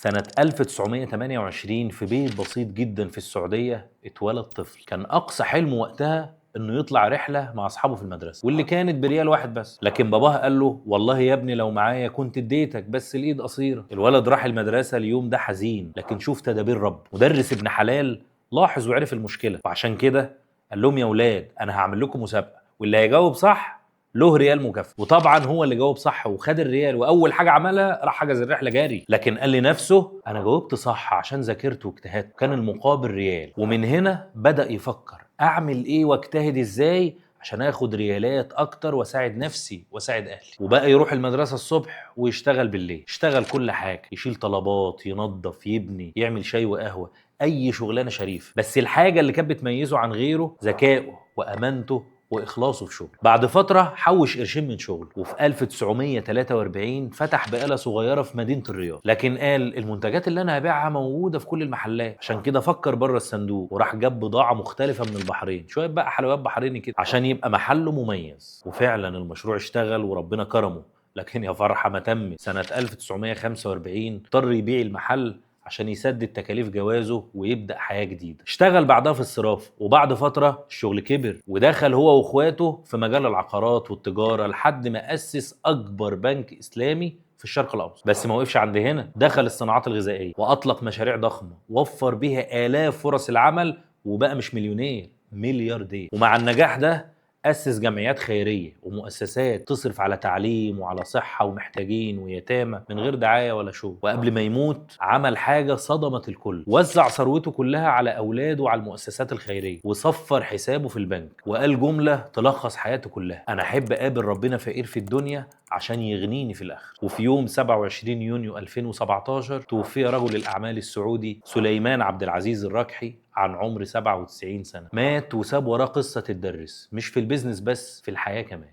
سنة 1928 في بيت بسيط جدا في السعودية اتولد طفل كان أقصى حلمه وقتها إنه يطلع رحلة مع أصحابه في المدرسة، واللي كانت بريال واحد بس. لكن باباه قال له: والله يا ابني لو معايا كنت اديتك، بس الإيد قصيرة. الولد راح المدرسة اليوم ده حزين، لكن شوف تدابير رب. مدرس ابن حلال لاحظ وعرف المشكلة، وعشان كده قال لهم: يا ولاد أنا هعمل لكم مسابقة، واللي هيجاوب صح له ريال مكافأة. وطبعا هو اللي جاوب صح وخد الريال، واول حاجه عملها راح حجز الرحله جاري. لكن قال لنفسه: انا جاوبت صح عشان ذاكرت واجتهدت، كان المقابل ريال. ومن هنا بدأ يفكر اعمل ايه واجتهد ازاي عشان اخد ريالات اكتر واساعد نفسي واساعد اهلي. وبقى يروح المدرسه الصبح ويشتغل بالليل، اشتغل كل حاجه، يشيل طلبات، ينظف، يبني، يعمل شاي وقهوه، اي شغلانه شريف. بس الحاجه اللي كانت بتميزه عن غيره ذكائه وامانته واخلاصه في شغله. بعد فتره حوش قرشين من شغله، وفي 1943 فتح بقاله صغيره في مدينه الرياض. لكن قال: المنتجات اللي انا هبيعها موجوده في كل المحلات. عشان كده فكر بره الصندوق وراح جاب بضاعه مختلفه من البحرين، شويه بقى حلويات بحريني كده، عشان يبقى محله مميز. وفعلا المشروع اشتغل وربنا كرمه. لكن يا فرحه ما تم، سنه 1945 اضطر يبيع المحل عشان يسدد تكاليف جوازه ويبدأ حياة جديدة. اشتغل بعدها في الصرافة، وبعد فترة الشغل كبر ودخل هو واخواته في مجال العقارات والتجارة، لحد ما أسس أكبر بنك إسلامي في الشرق الأوسط. بس ما وقفش عند هنا، دخل الصناعات الغذائية وأطلق مشاريع ضخمة وفر بيها آلاف فرص العمل، وبقى مش مليونير، ملياردير. ومع النجاح ده أسس جمعيات خيرية ومؤسسات تصرف على تعليم وعلى صحة ومحتاجين ويتامى من غير دعاية ولا شو. وقبل ما يموت عمل حاجة صدمت الكل: وزع ثروته كلها على أولاده وعلى المؤسسات الخيرية، وصفر حسابه في البنك، وقال جملة تلخص حياته كلها: أنا أحب أقابل ربنا فقير في الدنيا عشان يغنيني في الآخر. وفي يوم 27 يونيو 2017 توفي رجل الأعمال السعودي سليمان عبد العزيز الركحي عن عمر 97 سنة. مات وساب وراه قصة تدرس، مش في البيزنس بس، في الحياة كمان.